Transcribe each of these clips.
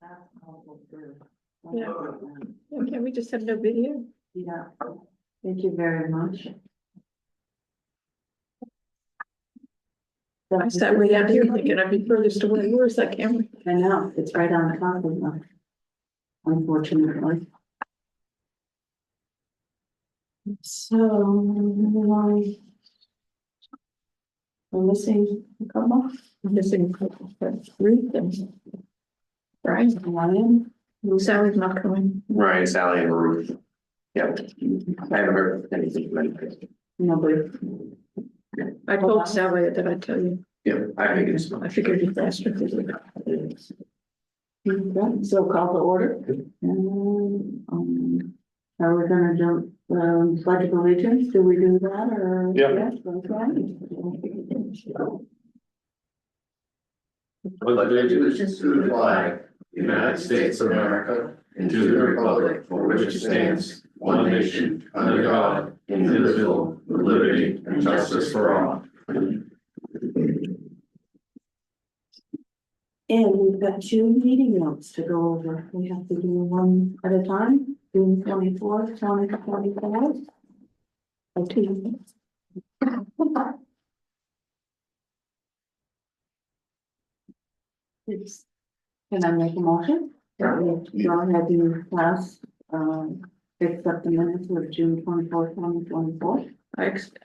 That's all good. Yeah. Can we just have no video? Yeah, thank you very much. I sat way down here thinking I'd be furthest away. Where's that camera? I know, it's right on the top of them. Unfortunately. So, we're missing a couple. Missing Ruth and Brian. Ryan. Sally's not coming. Ryan, Sally, and Ruth. Yep. I haven't heard anything from anybody. Nobody. I told Sally that I'd tell you. Yeah, I think it's. I figured you'd ask her. Okay, so call to order. And, are we gonna jump, pledge of allegiance? Do we do that or? Yeah. Yes, okay. Pledge allegiance to the flag, of the United States of America, and to the republic for which it stands, one nation, under God, indivisible, with liberty and justice for all. And we've got two meeting notes to go over. We have to do one at a time, June 24th, 2025. Or 2 minutes. Can I make a motion? Go ahead and pass, accept the minutes of June 24th, 2024.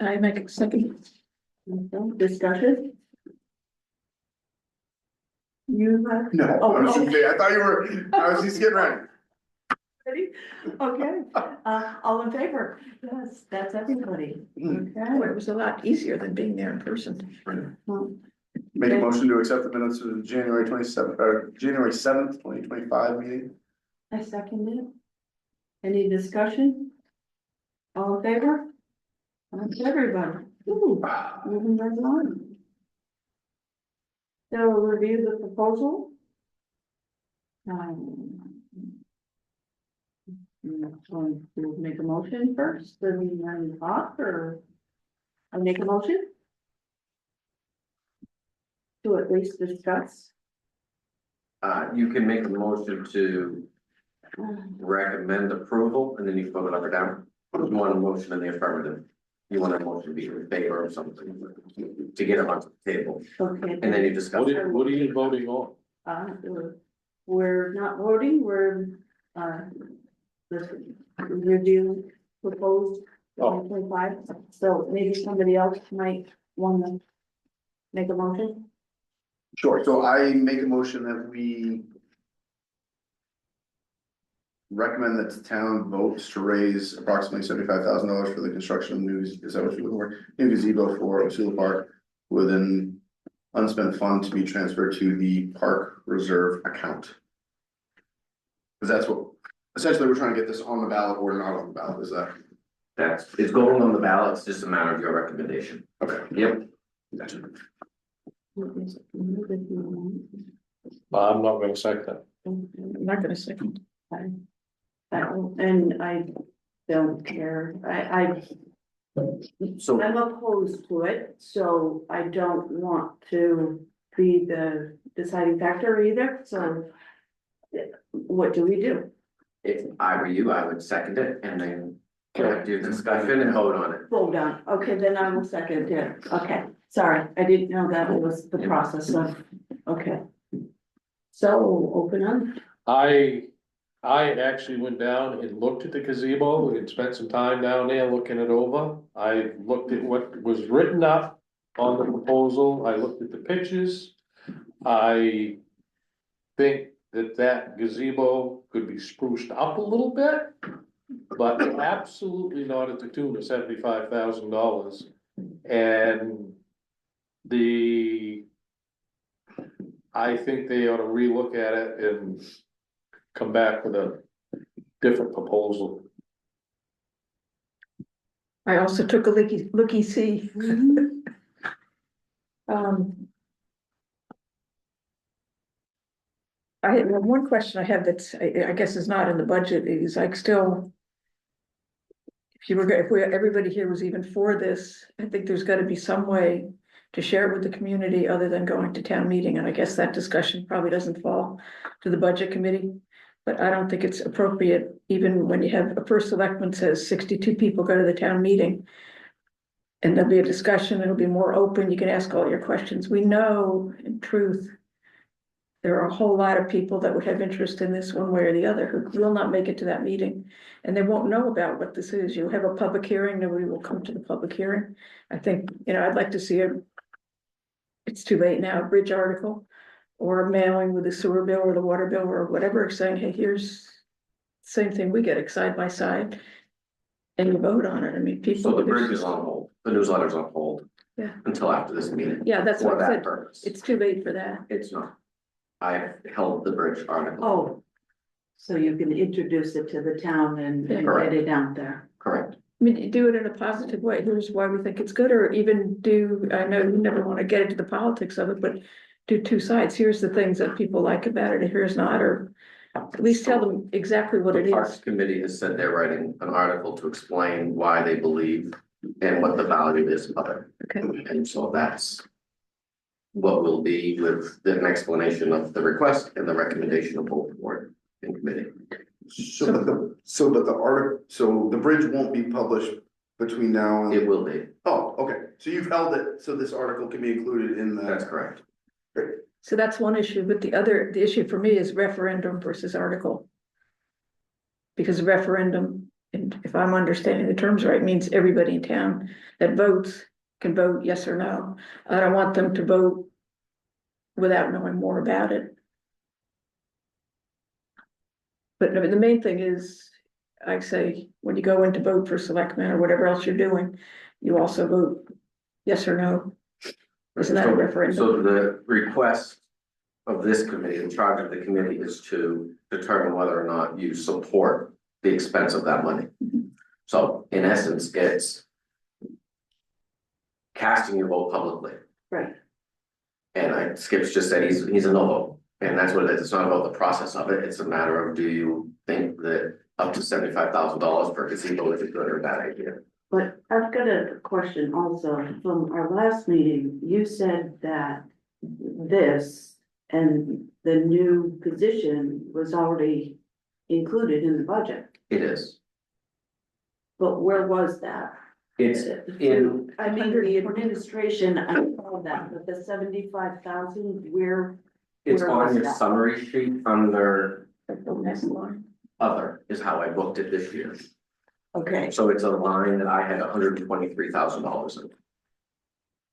I make a second. Okay, discussion? You have? No, Oh, I was okay. okay. I thought you were, I was just getting ready. Ready? Okay, all in favor? Yes, that's everybody. Oh, Okay. it was a lot easier than being there in person. Well, Make a motion to accept the minutes of the January 27th, or January 7th, 2025 meeting. I second it. Any discussion? All in favor? That's everybody. Ooh, moving right on. So review the proposal. Going to make a motion first, then talk, or I make a motion? To at least discuss. You can make a motion to recommend approval, and then you vote it up or down. You want a motion in the affirmative. You want a motion to be in favor of something, to get it onto the table, Okay. and then you discuss. What are you voting on? We're not voting, we're, this review proposed 2025, so maybe somebody else might wanna make a motion. Sure, so I make a motion that we recommend that the town votes to raise approximately $75,000 for the construction of new, is that what you're looking for? New gazebo for O'Toole Park with an unspent fund to be transferred to the park reserve account. Because that's what, essentially, we're trying to get this on the ballot or not on the ballot, is that? It's going on the ballot, it's just a matter of your recommendation. Okay. Yep. Gotcha. I'm not gonna second that. I'm not gonna second. And I don't care, So I'm opposed to it, so I don't want to be the deciding factor either, so. What do we do? if I were you, I would second it, and then do discussion and vote on it. Vote on, okay, then I will second it, okay, sorry, I didn't know that was the process of, okay. So, open up. I actually went down and looked at the gazebo and spent some time down there looking it over. I looked at what was written up on the proposal. I looked at the pictures. I think that gazebo could be spruced up a little bit, but absolutely not at the tune of $75,000. And I think they ought to relook at it and come back with a different proposal. I also took a looky-see. I have one question I have that's, I guess is not in the budget, is like still. If everybody here was even for this, I think there's gotta be some way to share it with the community other than going to town meeting, and I guess that discussion probably doesn't fall to the budget committee. But I don't think it's appropriate, even when you have a first selectman says 62 people go to the town meeting. And there'll be a discussion, it'll be more open, you can ask all your questions. We know, in truth, there are a whole lot of people that would have interest in this one way or the other who will not make it to that meeting. And they won't know about what this is. You'll have a public hearing, nobody will come to the public hearing. I think, I'd like to see it's too late now, a bridge article or a mailing with the sewer bill or the water bill or whatever, saying, hey, here's the same thing we get, side by side. And you vote on it. I mean, people. So the bridge is on hold, the newsletter's on hold. Yeah. Until after this meeting. Yeah, that's For what I that said. purpose. It's too late for that. It's not. I held the bridge article. Oh, so you can introduce it to the town and get it out there. Correct. I mean, do it in a positive way. Here's why we think it's good, or even I know you never want to get into the politics of it, but do two sides. Here's the things that people like about it, and here's not, or at least tell them exactly what it The Parks is. Committee has said they're writing an article to explain why they believe and what the value is of it. Okay. And so that's what will be with an explanation of the request and the recommendation of both board and committee. So, but the bridge won't be published between now and. It will be, Oh, okay, so you've held it, so this article can be included in that's the. correct. So that's one issue, but the issue for me is referendum versus article. Because referendum, and if I'm understanding the terms right, means everybody in town that votes can vote yes or no. I don't want them to vote without knowing more about it. But I mean, the main thing is, I say, when you go in to vote for selectmen or whatever else you're doing, you also vote yes or no. Isn't that a referendum? So the request of this committee, in charge of the committee, is to determine whether or not you support the expense of that money. So in essence, it's casting your vote publicly. Right. And Skip's just said he's a no vote, and that's what it is. It's not about the process of it. It's a matter of, do you think that up to $75,000 per gazebo is a good or bad idea? But I've got a question also from our last meeting. You said that this and the new position was already included in the budget, It is. but where was that? It's in, I mean, the administration, I saw that, but the 75,000, where? it's Where on was your that? summary sheet under Like the next line. other is how I booked it this year. Okay, So it's a line that I had $123,000 in.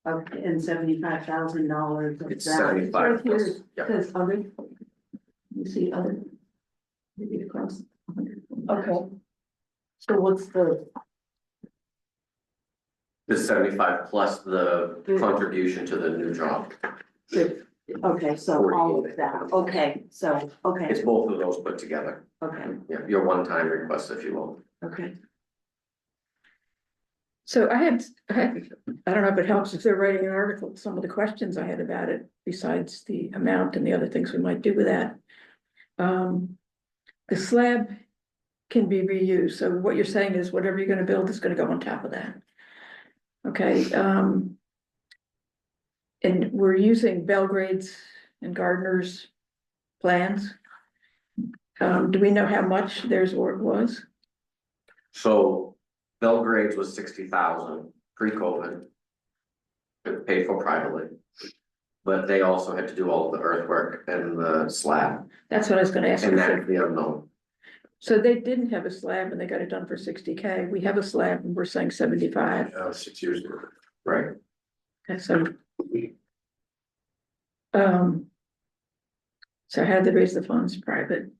okay, and $75,000 of It's that. 75 Right here, plus, yeah. says other. You see other? Maybe across. Okay. So what's the, The 75 plus the contribution to the new job. okay, so all of that, okay, so, okay, It's both of those put together. okay, Yeah, your one-time request, if you will. okay. So I don't know if it helps if they're writing an article, some of the questions I had about it, besides the amount and the other things we might do with that. The slab can be reused, so what you're saying is whatever you're gonna build is gonna go on top of that. Okay, and we're using Belgrade's and Gardner's plans. Do we know how much theirs was? So Belgrade's was 60,000 pre-COVID. Paid for privately. But they also had to do all of the earthwork and the slab, That's what I was gonna ask and you. that's the unknown. So they didn't have a slab and they got it done for 60K. We have a slab and we're saying 75. 6 years ago. Right. Okay, so. So how did they raise the funds? Private?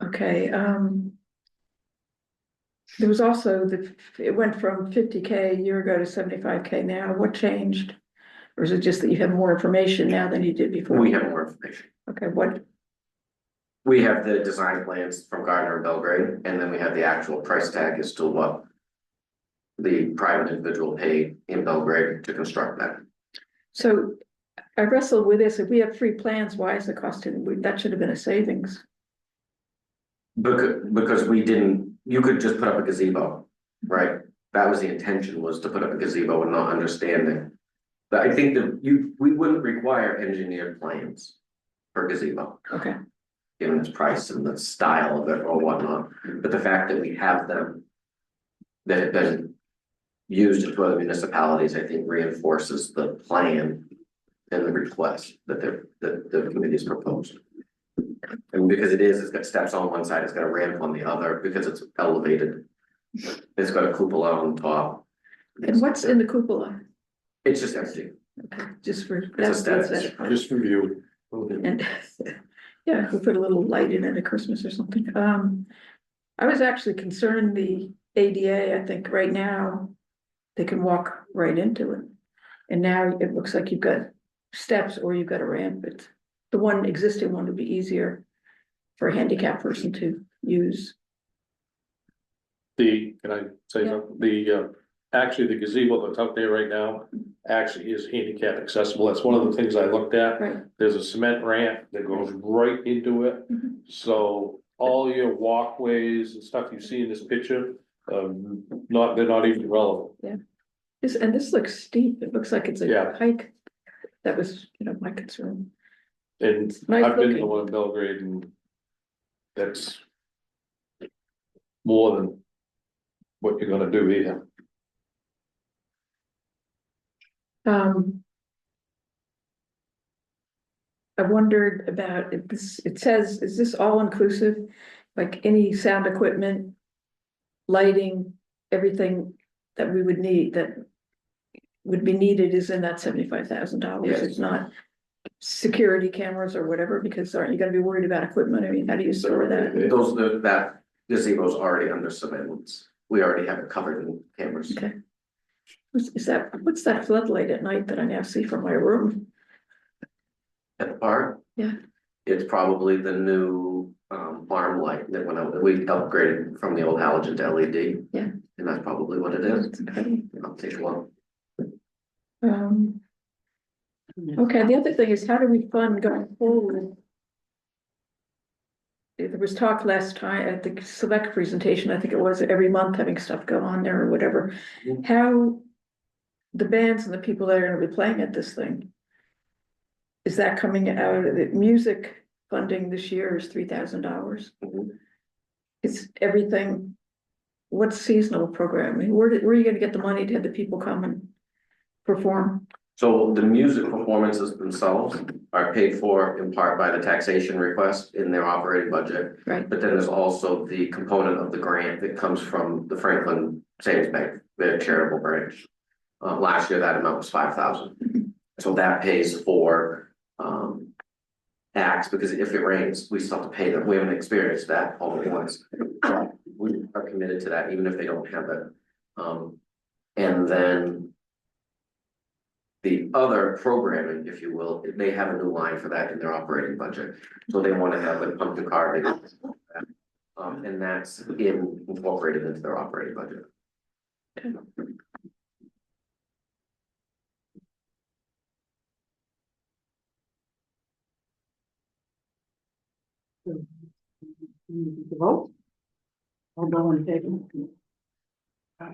Okay, there was also it went from 50K a year ago to 75K now. What changed? Or is it just that you have more information now than you did before? We have more information. Okay, what? We have the design plans from Gardner and Belgrade, and then we have the actual price tag as to what the private individual paid in Belgrade to construct that. So I wrestled with this. If we have 3 plans, why is the cost that should have been a savings? Because we didn't, you could just put up a gazebo, right? That was the intention, was to put up a gazebo and not understanding. But I think that we wouldn't require engineered plans for gazebo, Okay, given its price and the style of it or whatnot. But the fact that we have them, that it doesn't used to other municipalities, I think reinforces the plan and the request that the committee's proposed. And because it's got steps on one side, it's got a ramp on the other, because it's elevated. It's got a cupola on top. and what's in the cupola? It's just empty. Okay, just for. aesthetics. Just review. And, yeah, we put a little light in it at Christmas or something. I was actually concerned the ADA, I think right now, they can walk right into it. And now it looks like you've got steps or you've got a ramp. It's the one existing one would be easier for a handicapped person to use. Can I say Yeah. something? Actually, the gazebo that's out there right now actually is handicap accessible. That's one of the things I looked at. Right. There's a cement ramp that goes right into it. Mhm. So all your walkways and stuff you see in this picture, they're not even relevant. This looks steep. It looks like it's a Yeah. hike. That was, my concern. And It's nice I've been to looking. one in Belgrade, and that's more than what you're gonna do here. I wondered about if this, it says, is this all inclusive? Like any sound equipment, lighting, everything that we would need, that would be needed is in that $75,000. Yes. It's not security cameras or whatever, because aren't you gonna be worried about equipment? I mean, how do you store that? That gazebo's already under surveillance. We already have it covered in cameras. Okay. What's that floodlight at night that I now see from my room? At the park? Yeah. It's probably the new alarm light that went out, we upgraded from the old halogen to LED. Yeah. And that's probably what it is. It's incredible. I'll take a look. Okay, the other thing is, how do we fund going forward? There was talk last time at the select presentation, I think it was, every month having stuff go on there or whatever. Mhm. How the bands and the people that are gonna be playing at this thing, is that coming out of the music funding this year is $3,000? Mhm. It's everything. What's seasonal programming? Where are you gonna get the money to have the people come and perform? So the music performances themselves are paid for in part by the taxation request in their operating budget. Right, But then there's also the component of the grant that comes from the Franklin Savings Bank, their charitable branch. Last year, that amount was 5,000. So that pays for acts, because if it rains, we still have to pay them. We haven't experienced that all at once. But we are committed to that, even if they don't have it. And then the other programming, if you will, they have a new line for that in their operating budget. So they want to have a pumpkin card. And that's incorporated into their operating budget. Vote. I'll go in favor.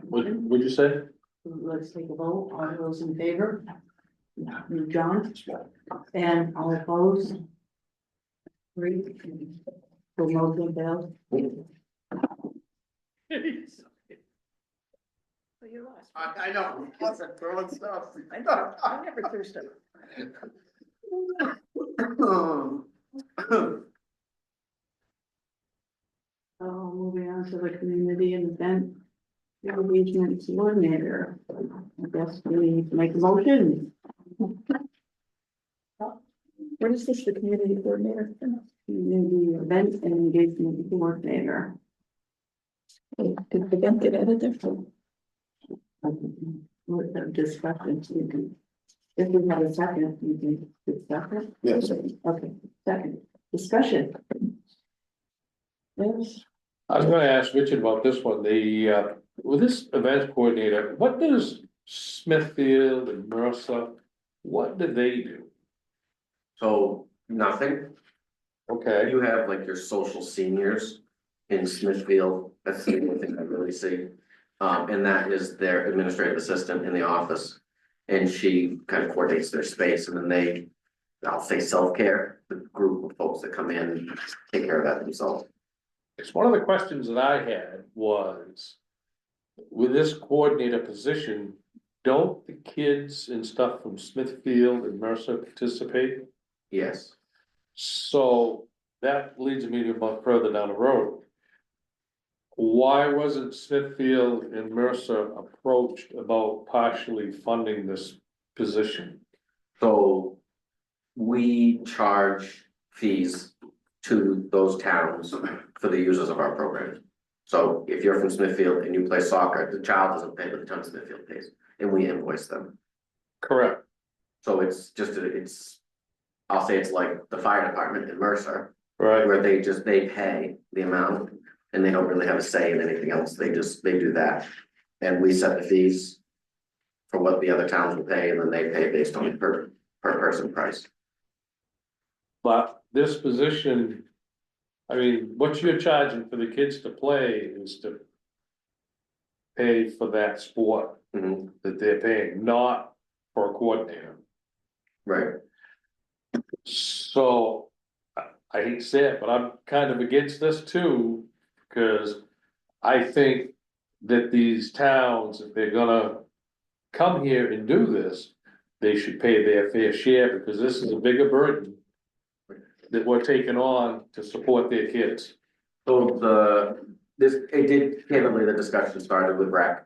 What'd you say? Let's take a vote. All those in favor? John? And all opposed? 3. So motion failed. you lost. I know, wasn't throwing stuff. I never threw stuff. Moving on to the community and event engagement coordinator. I guess we need to make a motion. What is this, the community coordinator? Community event and engagement coordinator. Did the event get added there? With the discussion, you can, if we have a second, you can discuss it. Yes. Okay, second, discussion. Yes. I was gonna ask Richard about this one, with this event coordinator, what does Smithfield and Mercer, what do they do? So nothing. Okay, You have like your social seniors in Smithfield. That's the only thing I really see. And that is their administrative assistant in the office. And she kind of coordinates their space and then they, I'll say self-care, the group of folks that come in, take care of that themselves. It's one of the questions that I had was. With this coordinator position, don't the kids and stuff from Smithfield and Mercer participate? Yes, So that leads me to about further down the road. Why wasn't Smithfield and Mercer approached about partially funding this position? so we charge fees to those towns for the users of our program. So if you're from Smithfield and you play soccer, the child doesn't pay, but the town of Smithfield pays, and we invoice them. Correct. So it's just, I'll say it's like the fire department in Mercer, Right, where they pay the amount. And they don't really have a say in anything else, they do that. And we set the fees for what the other towns will pay, and then they pay based on per person price. but this position. I mean, what you're charging for the kids to play is to. Pay for that sport Mhm, that they're paying, not for a coordinator. right, So, I hate to say it, but I'm kind of against this too, because I think that these towns, if they're gonna come here and do this, they should pay their fair share, because this is a bigger burden that we're taking on to support their kids. so candidly, the discussion started with rec.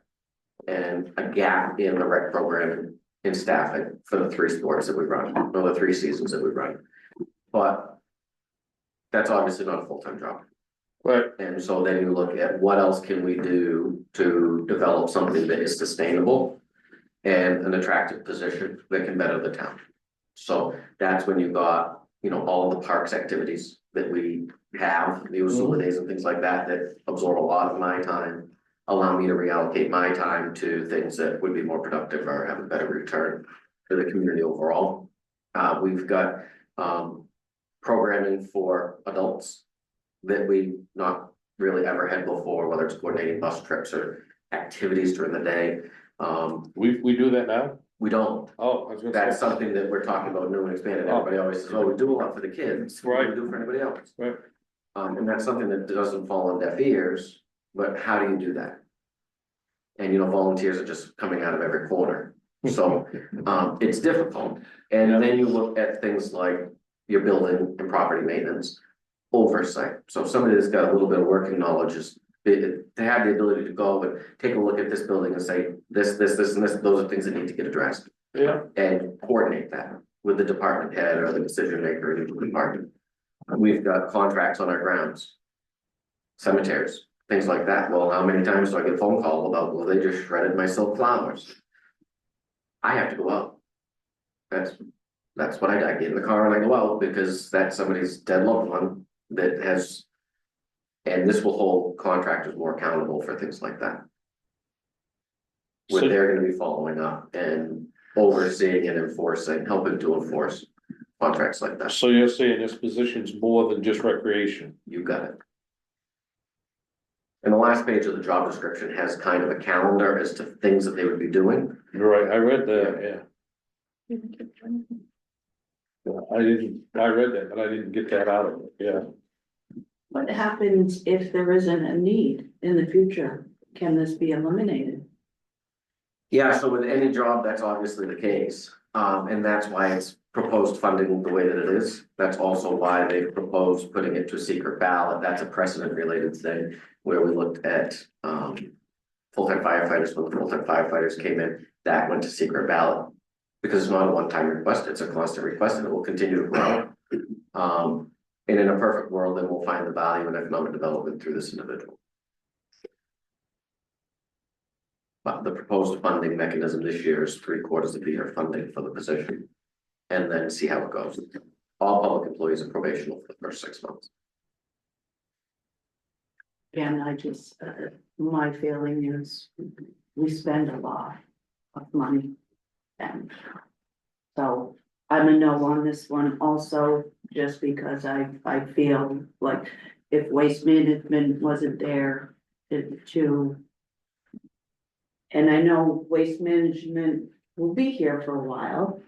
And a gap in the rec program in staffing for the 3 sports that we run, or the 3 seasons that we run. But that's obviously not a full-time job. But, And so then you look at what else can we do to develop something that is sustainable and an attractive position that can better the town. So that's when you got, all the parks activities that we have, the Usula days and things like that, that absorb a lot of my time. Allow me to reallocate my time to things that would be more productive or have a better return for the community overall. We've got, programming for adults that we not really ever had before, whether it's coordinating bus trips or activities during the day. we do that now? We don't. Oh, I was gonna That's say, something that we're talking about new and expanded. Oh. Everybody always says, oh, we do a lot for the kids. What do we do for anybody else? right, And that's something that doesn't fall on deaf ears, but how do you do that? And volunteers are just coming out of every corner. So, it's difficult. And then you look at things like your building and property maintenance oversight. So if somebody that's got a little bit of working knowledge is to have the ability to go and take a look at this building and say, this, and this, those are things that need to get addressed. yeah, And coordinate that with the department head or the decision maker in the department. We've got contracts on our grounds. Cemeteries, things like that. Well, how many times do I get a phone call about, well, they just shredded my silk flowers? I have to go out. That's what I get in the car and I go out because that's somebody's dead loved one that has. And this will hold contractors more accountable for things like that. Where So- they're gonna be following up and overseeing and enforcing, helping to enforce contracts like that. so you're saying this position's more than just recreation? You got it. And the last page of the job description has kind of a calendar as to things that they would be doing. You're right, I read that, yeah. I read that, but I didn't get that out of it, yeah. What happens if there isn't a need in the future? Can this be eliminated? Yeah, so with any job, that's obviously the case. And that's why it's proposed funding the way that it is. That's also why they proposed putting it to a secret ballot. That's a precedent related thing where we looked at, full-time firefighters, when the full-time firefighters came in, that went to secret ballot. Because it's not a one-time request, it's a constant request and it will continue to grow. And in a perfect world, then we'll find the value in economic development through this individual. But the proposed funding mechanism this year is 3/4 of the year funding for the position. And then see how it goes. All public employees are probational for the first 6 months. And I just, my feeling is we spend a lot of money. And so I'm a no on this one also, just because I feel like if waste management wasn't there to And I know waste management will be here for a while,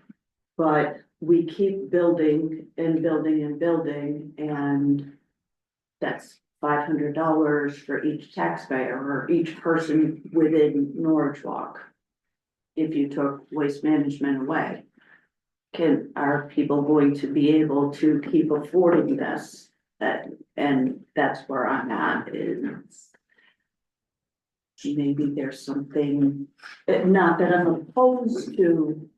but we keep building and building and building, and that's $500 for each taxpayer or each person within Norridgewock. If you took waste management away, are people going to be able to keep affording this? And that's where I'm at is. Maybe there's something, not that I'm opposed to.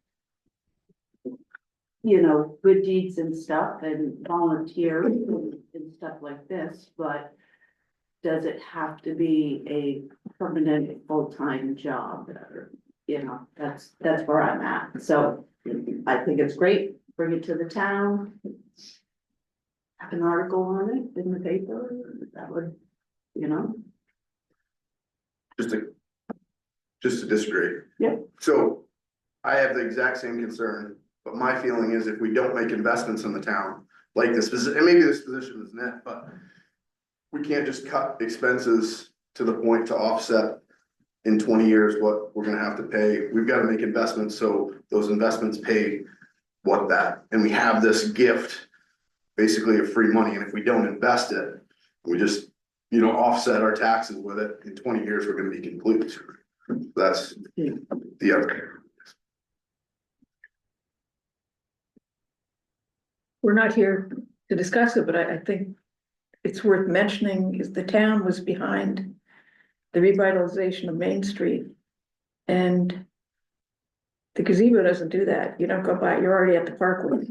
Good deeds and stuff and volunteer and stuff like this, but. Does it have to be a permanent full-time job? Or, that's where I'm at. So I think it's great, bring it to the town. Have an article on it in the paper, that would, Just to disagree. Yep. So I have the exact same concern, but my feeling is if we don't make investments in the town, like this, and maybe this position is net, but we can't just cut expenses to the point to offset in 20 years what we're gonna have to pay. We've got to make investments, so those investments pay what that, and we have this gift, basically of free money, and if we don't invest it, we just, offset our taxes with it, in 20 years, we're gonna be completely screwed. That's the other. We're not here to discuss it, but I think it's worth mentioning is the town was behind the revitalization of Main Street. And the gazebo doesn't do that. You don't go by, you're already at the parkway.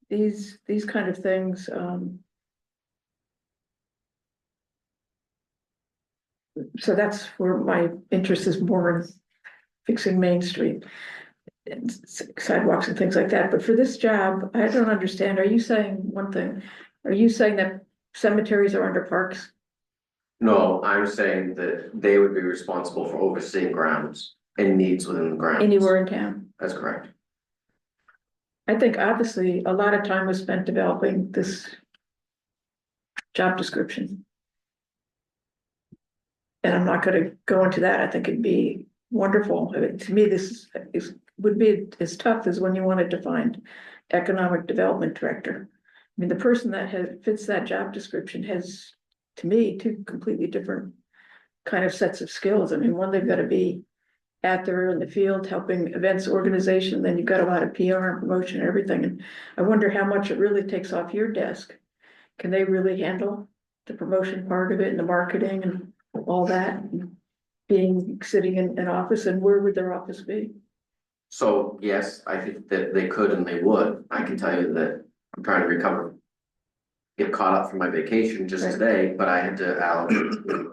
These kind of things, so that's where my interest is more in fixing Main Street. And sidewalks and things like that, but for this job, I don't understand, are you saying one thing? Are you saying that cemeteries are under parks? No, I'm saying that they would be responsible for overseeing grounds and needs within the grounds. Anywhere in town? That's correct. I think obviously a lot of time was spent developing this job description. And I'm not gonna go into that, I think it'd be wonderful, I mean, to me, this would be as tough as when you wanted to find economic development director. I mean, the person that fits that job description has, to me, two completely different kind of sets of skills. I mean, one, they've got to be out there in the field helping events organization, then you've got a lot of PR and promotion and everything. And I wonder how much it really takes off your desk. Can they really handle the promotion part of it and the marketing and all that? And sitting in an office, and where would their office be? So, yes, I think that they could and they would. I can tell you that I'm trying to recover. Get caught up from my vacation just Right. today, but I had to allocate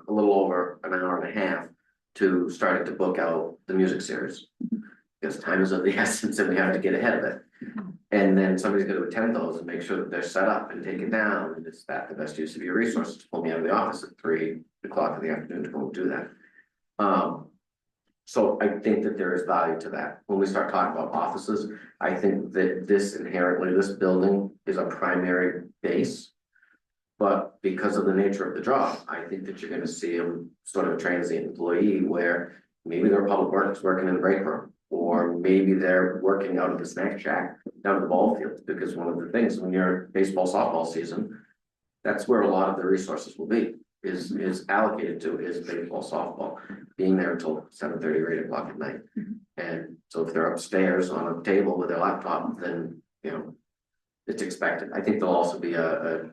a little over an hour and a half to starting to book out the music series. Because time is of the essence and we have to get ahead of it. And then somebody's gonna attend those and make sure that they're set up and taken down, and is that the best use of your resources to pull me out of the office at 3 o'clock in the afternoon to go do that. So I think that there is value to that. When we start talking about offices, I think that this building is a primary base. But because of the nature of the job, I think that you're gonna see them sort of a transient employee where maybe they're public works working in the break room. Or maybe they're working out of the snack shack down at the ball field, because one of the things when you're baseball, softball season, that's where a lot of the resources will be, is allocated to is baseball, softball, being there until 7:30 or 8 o'clock at night. And so if they're upstairs on a table with their laptop, then, it's expected. I think there'll also be a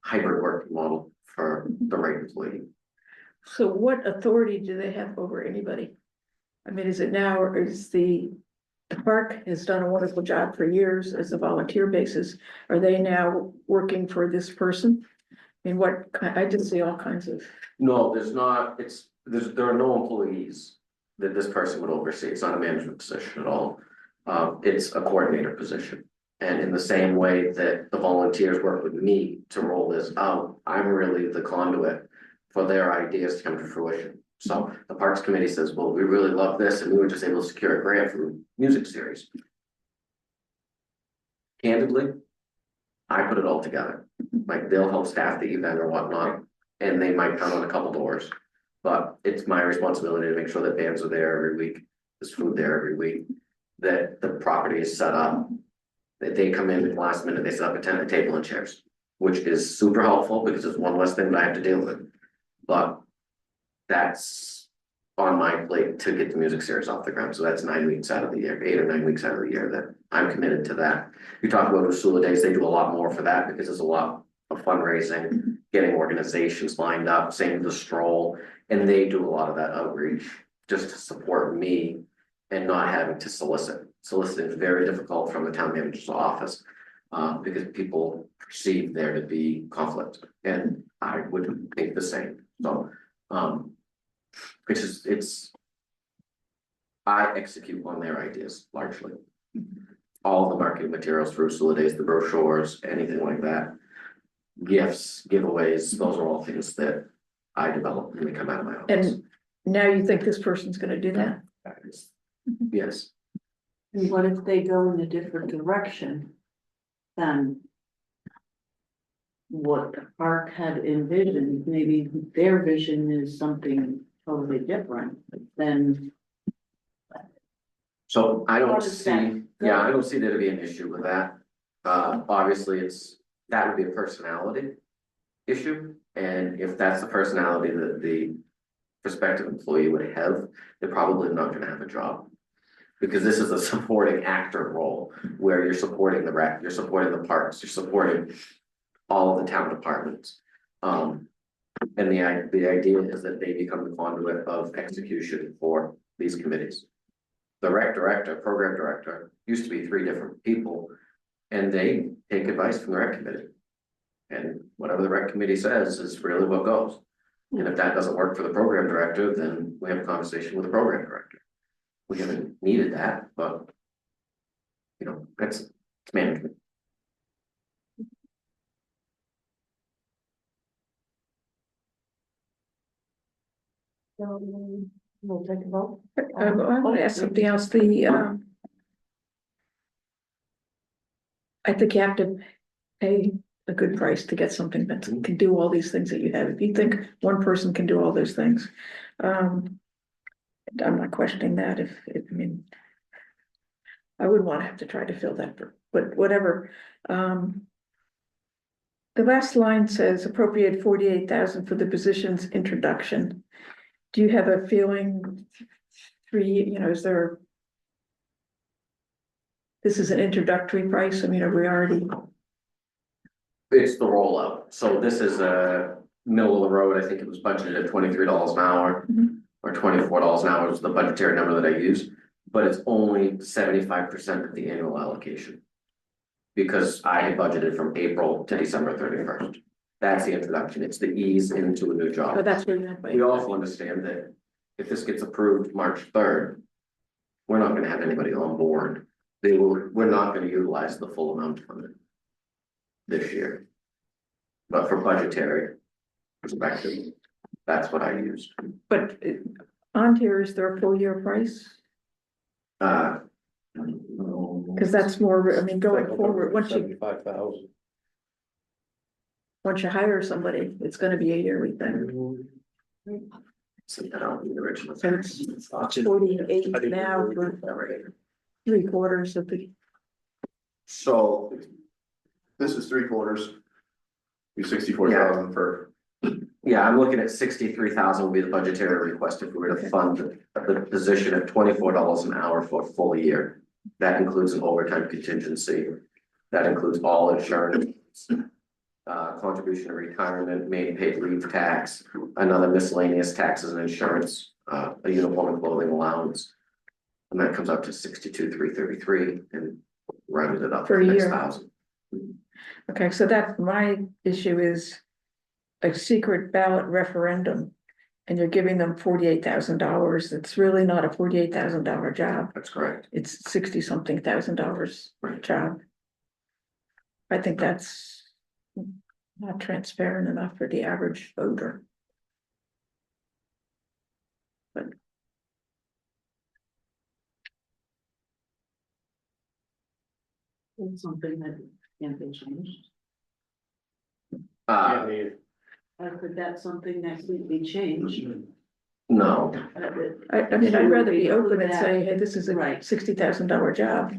hybrid working model for the right employee. So what authority do they have over anybody? I mean, is it now, or is the park has done a wonderful job for years as a volunteer basis? Are they now working for this person? I mean, I did see all kinds of. No, there's not, there are no employees that this person would oversee. It's not a management position at all. It's a coordinator position. And in the same way that the volunteers work with me to roll this out, I'm really the conduit for their ideas to come to fruition. So the Parks Committee says, well, we really love this, and we were just able to secure a grant for music series. Candidly, I put it all together. Like, they'll help staff the event or whatnot, and they might come on a couple doors. But it's my responsibility to make sure that bands are there every week, there's food there every week, that the property is set up. That they come in at the last minute, they set up a tent, a table and chairs, which is super helpful because it's one less thing that I have to deal with. But that's on my plate to get the music series off the ground, so that's 9 weeks out of the year, 8 or 9 weeks out of the year that I'm committed to that. You talk about Usula Days, they do a lot more for that because there's a lot of fundraising, getting organizations lined up, same with the stroll. And they do a lot of that outreach just to support me and not having to solicit. Soliciting is very difficult from the town manager's office. Because people perceive there to be conflict, and I would think the same, so, I execute on their ideas largely. All the marketing materials for Usula Days, the brochures, anything like that. Gifts, giveaways, those are all things that I develop and they come out of my office. And now you think this person's gonna do that? Yes, And what if they go in a different direction than what the park had envisioned? Maybe their vision is something totally different, then so I How don't does see, that yeah, I go? don't see there to be an issue with that. Obviously, that would be a personality issue, and if that's the personality that the prospective employee would have, they're probably not gonna have a job. Because this is a supporting actor role, where you're supporting the rec, you're supporting the parks, you're supporting all of the town departments. And the idea is that they become the conduit of execution for these committees. The rec director, program director, used to be 3 different people, and they take advice from the rec committee. And whatever the rec committee says is really what goes. And if that doesn't work for the program director, then we have a conversation with the program director. We haven't needed that, but. You know, it's management. we'll take a vote. I want to ask something else, I think you have to pay a good price to get something that can do all these things that you have. If you think one person can do all those things, I'm not questioning that I mean, I wouldn't want to have to try to fill that, but whatever. The last line says appropriate 48,000 for the position's introduction. Do you have a feeling is there? This is an introductory price. I mean, are we already? It's the rollout, so this is a middle of the road, I think it was budgeted at $23 an hour. Mhm. Or $24 an hour is the budgetary number that I use, but it's only 75% of the annual allocation. Because I had budgeted from April to December 31st. That's the introduction, it's the ease into a new job. Oh, that's what you meant by. We also understand that if this gets approved March 3rd, we're not gonna have anybody on board. We're not gonna utilize the full amount of it this year. But for budgetary perspective, that's what I used. But on here, is there a full year price? Because that's more, I mean, going forward, once you 75,000. hire somebody, it's gonna be a yearly thing. See that out in the original. So it's 48 now for 3/4 of the, So. This is 3/4. Be 64,000 for, Yeah, I'm looking at 63,000 would be the budgetary request if we were to fund the position at $24 an hour for a full year. That includes an overtime contingency, that includes all insurance. Contribution to retirement, main paid leave tax, another miscellaneous taxes and insurance, a uniform and clothing allowance. And that comes up to 62,333 and rounded it up For to a year. 6,000. okay, so that, my issue is a secret ballot referendum. And you're giving them $48,000. It's really not a $48,000 job. That's correct. It's 60-something thousand dollars Right. job. I think that's not transparent enough for the average voter. But It's something that can't be changed. Uh, Yeah, Could that something that could be changed? No, I mean, I'd rather be open and say, hey, this is a Right. $60,000 job.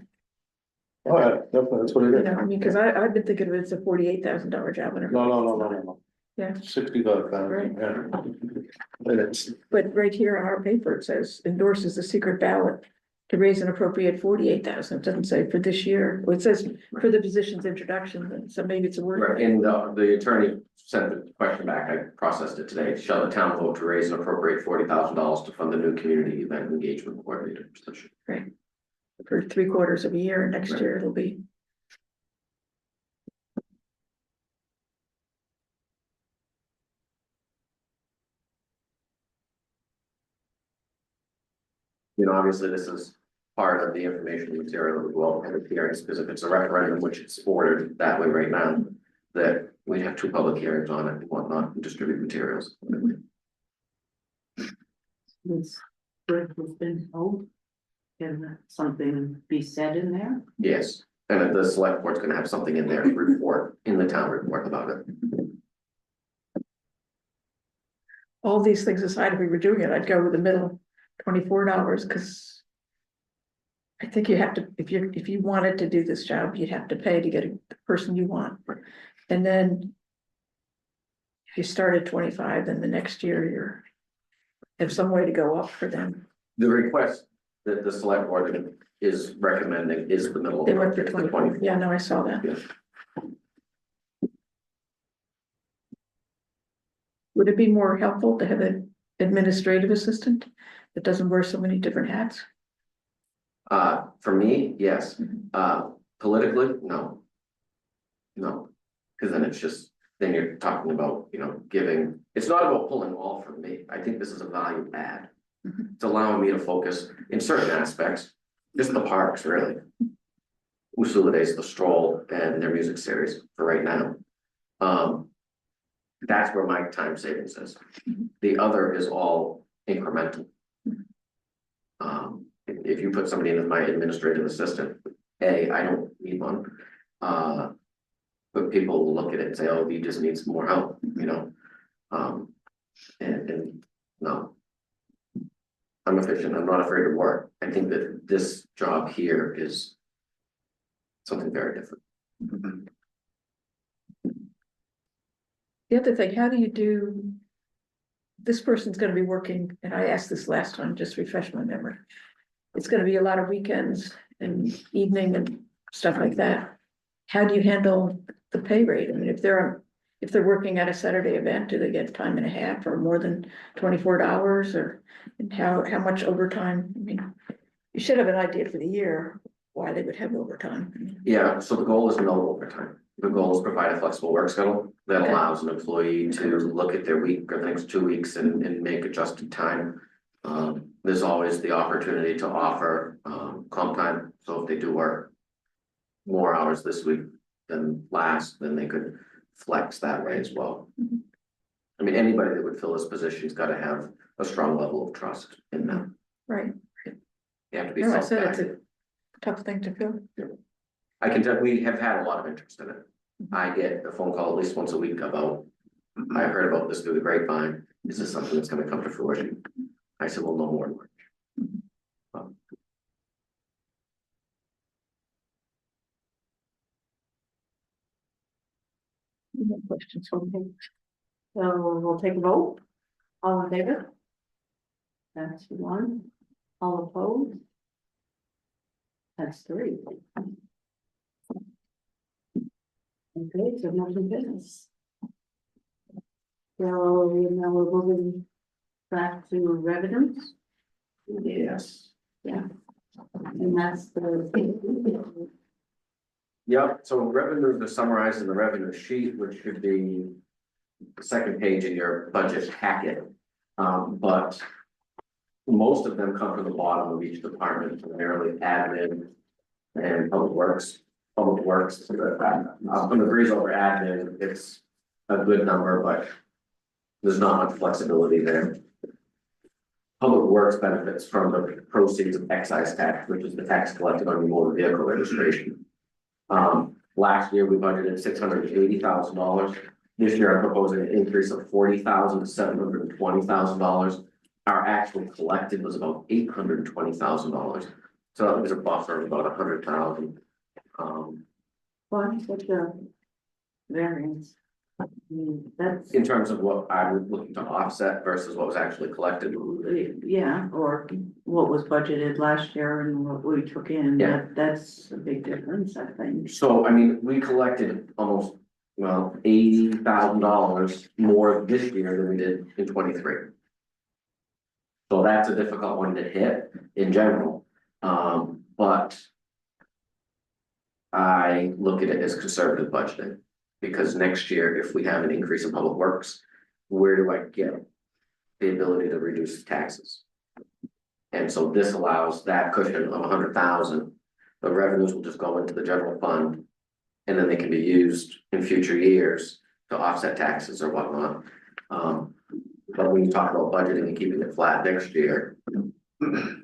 Oh, yeah, definitely, that's what it You is. know, I mean, because I've been thinking of it as a $48,000 job. and No. Yeah. 65,000, Right. yeah. And it's, But right here on our paper, it says endorses the secret ballot to raise an appropriate 48,000. It doesn't say for this year. Well, it says for the position's introduction, so maybe it's a word. right, and the attorney sent the question back, I processed it today. Shall the town vote to raise and appropriate $40,000 to fund the new community event engagement coordinator position? For 3/4 of a year, and next Right. year it'll be. You know, obviously, this is part of the information material that we will have at hearings, because if it's a referendum, which it's ordered that way right now, that we have 2 public hearings on it and whatnot, and distribute materials. This word has been told. Can something be said in there? Yes, and the select board's gonna have something in their report, in the town report about it. All these things aside, if we were doing it, I'd go with the middle, $24, because. I think you have to, if you wanted to do this job, you'd have to pay to get the person you want. And then. If you start at 25, then the next year you're. Have some way to go up for them. The request that the select board is recommending is the middle. They went for of the 24. Yeah, no, I saw that. Yeah. Would it be more helpful to have an administrative assistant that doesn't wear so many different hats? For me, yes, Mhm. politically, no. No, because then it's just, then you're talking about, you know, giving, it's not about pulling all from me, I think this is a value add. Mhm. It's allowing me to focus in certain aspects, just the parks, really. Usula Days, the stroll, and their music series for right now. That's where my time savings is. The other is all incremental. If you put somebody in as my administrative assistant, I don't need one. But people will look at it and say, oh, he just needs more help, you know? And no. I'm efficient, I'm not afraid to work. I think that this job here is something very different. Mhm. The other thing, how do you do? This person's gonna be working, and I asked this last time, just refresh my memory. It's gonna be a lot of weekends and evening and stuff like that. How do you handle the pay rate? I mean, if they're working at a Saturday event, do they get time and a half or more than $24 or? And how much overtime? I mean, you should have an idea for the year why they would have overtime. Yeah, so the goal is no overtime. The goal is provide a flexible work schedule that Okay. allows an employee to look at their week or the next 2 weeks and make adjusted time. There's always the opportunity to offer comp time, so if they do work more hours this week than last, then they could flex that way as well. Mhm. I mean, anybody that would fill this position's gotta have a strong level of trust in them. Right. You have to be No, I said it's self-guided. a tough thing to fill. I can tell, we have had a lot of interest in it. I get a phone call at least once a week about, I heard about this through the grapevine, is this something that's gonna come to fruition? I said, well, no more in March. No questions for me. So we'll take a vote. All in favor? That's 1. All opposed? That's 3. Okay, so nothing business. So now we're moving back to revenues, Yes. and that's the. Yep, so revenues are summarized in the revenue sheet, which should be the second page in your budget packet. But most of them come from the bottom of each department, primarily admin and public works. Public works, from the breeze over admin, it's a good number, but there's not much flexibility there. Public works benefits from the proceeds of excise tax, which is the tax collected on your motor vehicle registration. Last year we budgeted $680,000. This year I'm proposing an increase of $40,000 to $720,000. our actual collected was about $820,000. So that was a buffer of about 100,000. Why such a variance? I mean, that's, In terms of what I was looking to offset versus what was actually collected. yeah, or what was budgeted last year and what we took in, Yeah. that's a big difference, I think. So, I mean, we collected almost, well, $80,000 more this year than we did in 23. So that's a difficult one to hit in general, but I look at it as conservative budgeting. Because next year, if we have an increase in public works, where do I get the ability to reduce taxes? And so this allows that cushion of 100,000. The revenues will just go into the general fund. And then they can be used in future years to offset taxes or whatnot. But when you talk about budgeting and keeping it flat next year,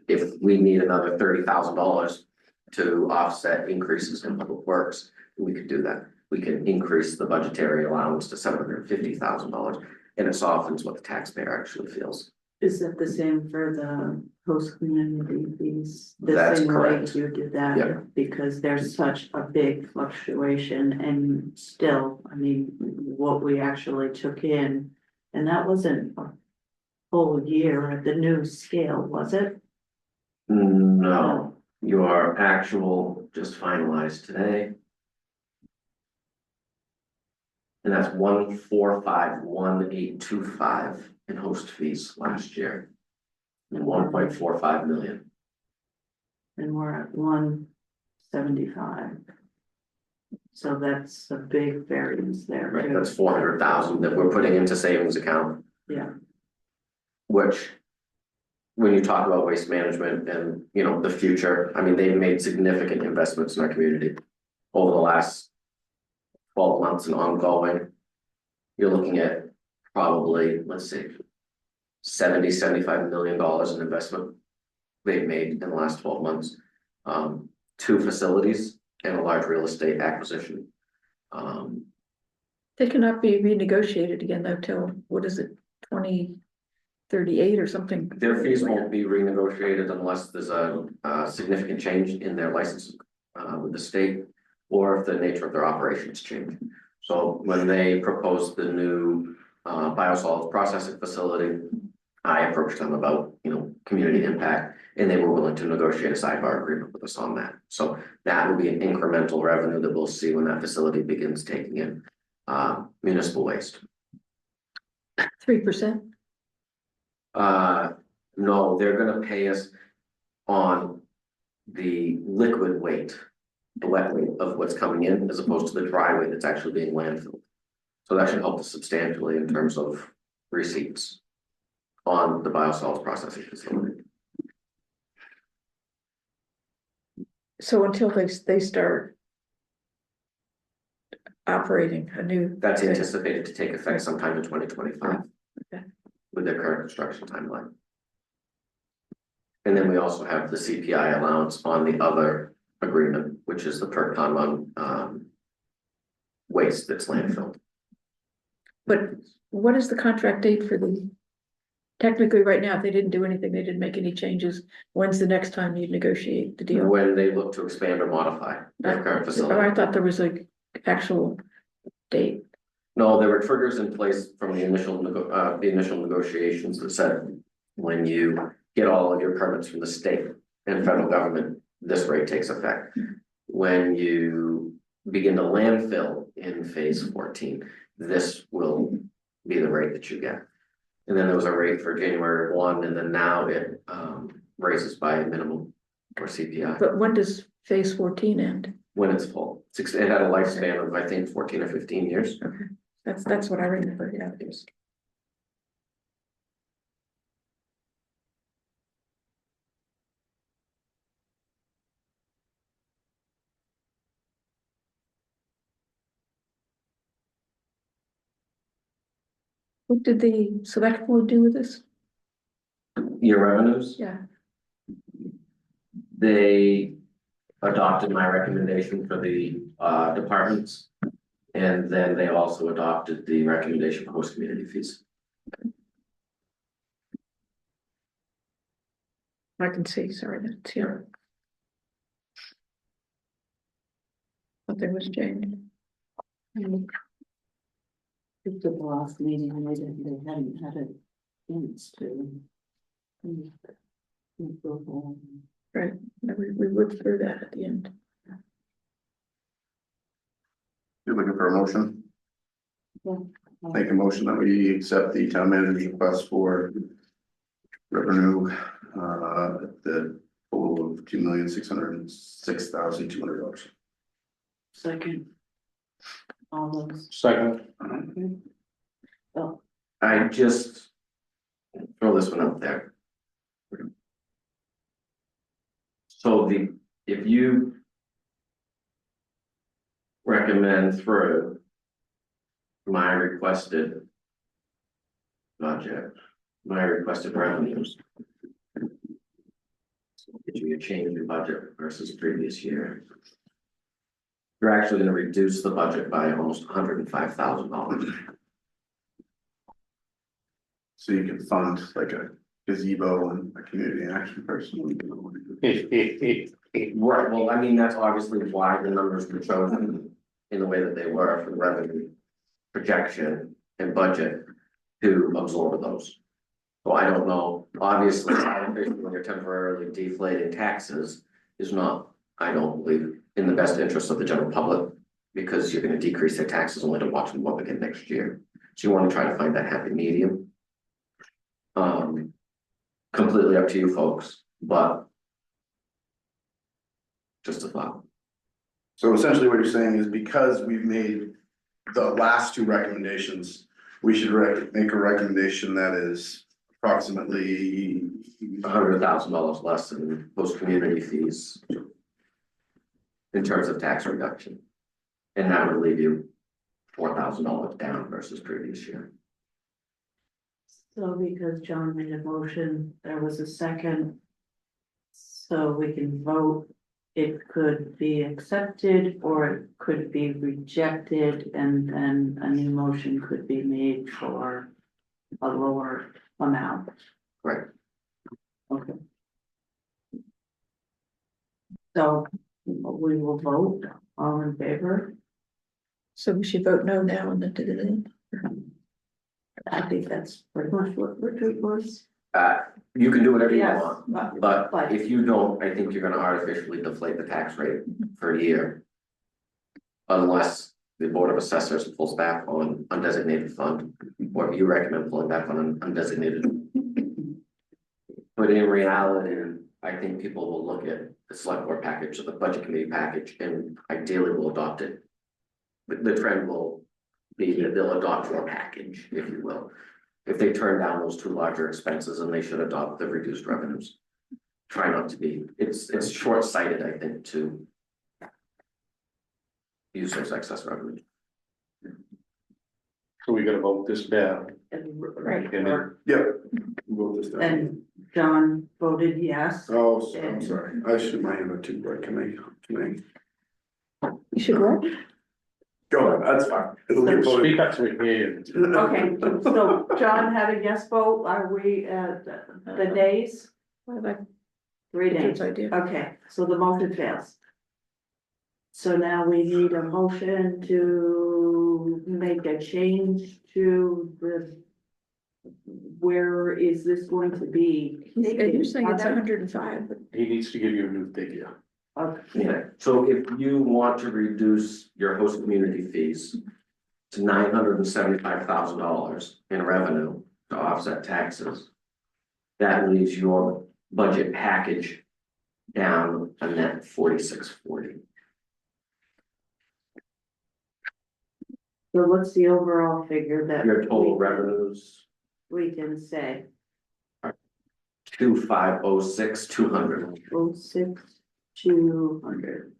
if we need another $30,000 to offset increases in public works, we could do that. We can increase the budgetary allowance to $750,000, and it softens what the taxpayer actually feels. Is that the same for the host community fees? That's The same way correct. you did that? Yeah. Because there's such a big fluctuation and still, I mean, what we actually took in, and that wasn't a full year at the new scale, was it? No, your actual just finalized today. And that's 1451825 in host fees last year. And 1.45 million. And we're at 175. So that's a big variance there. Right, too. that's 400,000 that we're putting into savings account. Yeah. Which, when you talk about waste management and, you know, the future, I mean, they've made significant investments in our community over the last 12 months and ongoing. You're looking at probably, let's see, $75 million in investment they've made in the last 12 months. 2 facilities and a large real estate acquisition. They cannot be renegotiated again though till, what is it, 2038 or something? Their fees won't be renegotiated unless there's a significant change in their license with the state, or if the nature of their operations change. So when they proposed the new biosolids processing facility, I approached them about, you know, community impact, and they were willing to negotiate a sidebar agreement with us on that. So that will be an incremental revenue that we'll see when that facility begins taking in municipal waste. 3%? No, they're gonna pay us on the liquid weight, the wet weight of what's coming in, as opposed to the dry weight that's actually being landfilled. So that should help us substantially in terms of receipts on the biosolids processing facility. So until they start operating a new. That's anticipated to take effect sometime in 2025. Okay. With their current construction timeline. And then we also have the CPI allowance on the other agreement, which is the per ton on waste that's landfilled. But what is the contract date for the? Technically, right now, if they didn't do anything, they didn't make any changes, when's the next time you negotiate the deal? When they look to expand or modify their current Oh, I facility. thought there was like actual date. No, there were triggers in place from the initial negotiations that said, when you get all of your permits from the state and federal government, this rate takes effect. When you begin to landfill in phase 14, this will be the rate that you get. And then there was a rate for January 1, and then now it raises by a minimum or CPI But when does phase 14 end? when it's full. It had a lifespan of, I think, 14 or 15 years. Okay, that's what I remember, yeah. What did the select board do with this? Your revenues, Yeah, they adopted my recommendation for the departments. And then they also adopted the recommendation for host community fees. I can see, sorry, that's here. Nothing was changed. It's the last meeting, and they hadn't had a chance to. Right, no, we worked through that at the end. You're looking for a motion? Yeah. Make a motion that we accept the town manager's request for revenue, at the total of $2,606,200. Second. All those. Second, Okay. Oh, I just throw this one out there. So if you recommend through my requested budget, my requested revenues, did you change your budget versus previous year? You're actually gonna reduce the budget by almost $105,000. So you can fund like a gazebo and a community action person. Right, well, I mean, that's obviously why the numbers were chosen in the way that they were for the revenue projection and budget to absorb those. So I don't know, obviously, when you're temporarily deflating taxes is not, I don't believe, in the best interest of the general public, because you're gonna decrease their taxes only to watch them go up again next year. So you wanna try to find that happy medium. Completely up to you folks, but just a thought. So essentially what you're saying is because we've made the last two recommendations, we should make a recommendation that is approximately. $100,000 less in post-community fees. In terms of tax reduction. And that would leave you $4,000 down versus previous year. so because John made a motion, there was a second. So we can vote, it could be accepted or it could be rejected, and then a new motion could be made for a lower amount. Right. Okay. So we will vote, all in favor? So we should vote no now and then do it in. I think that's pretty much what Richard was. You can do whatever you Yes, want, but but if you don't, I think you're gonna artificially deflate the tax rate for a year. Unless the Board of Assessors pulls back on undesignated fund, or if you recommend pulling back on undesignated. But in reality, I think people will look at the select board package or the budget committee package and ideally will adopt it. But the trend will be that they'll adopt your package, if you will. If they turn down those two larger expenses, and they should adopt the reduced revenues. Try not to be, it's short-sighted, I think, to use those excess revenues. so we gotta vote this down. Right. And then- Yep. We'll just, And John voted yes. oh, I'm sorry, I should, my hand too, but can I? You should what? Go ahead, that's fine. It'll get voted. Speak up so we can hear you. Okay, so John had a yes vote, are we at the days? I like 3 days, Richard's idea. okay, so the motion fails. So now we need a motion to make a change to the. Where is this going to be? You're saying it's taken? 105, but He needs to give you a new figure. Okay, Yeah, so if you want to reduce your host community fees to $975,000 in revenue to offset taxes, that leaves your budget package down a net 4640. so what's the overall figure that? Your total revenues, We can say 2,506,200. 06,200.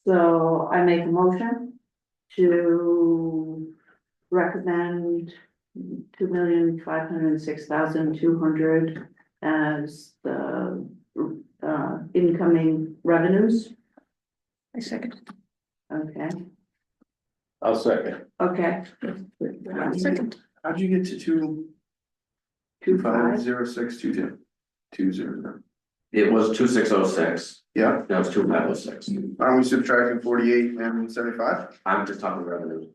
So I make a motion to recommend 2,506,200 as the incoming revenues. I second. Okay, I'll second. okay. Second. How'd you get to two? 250622. 200. It was 2606, Yeah, now it's 2506. aren't we subtracting 48 and 75? I'm just talking revenues.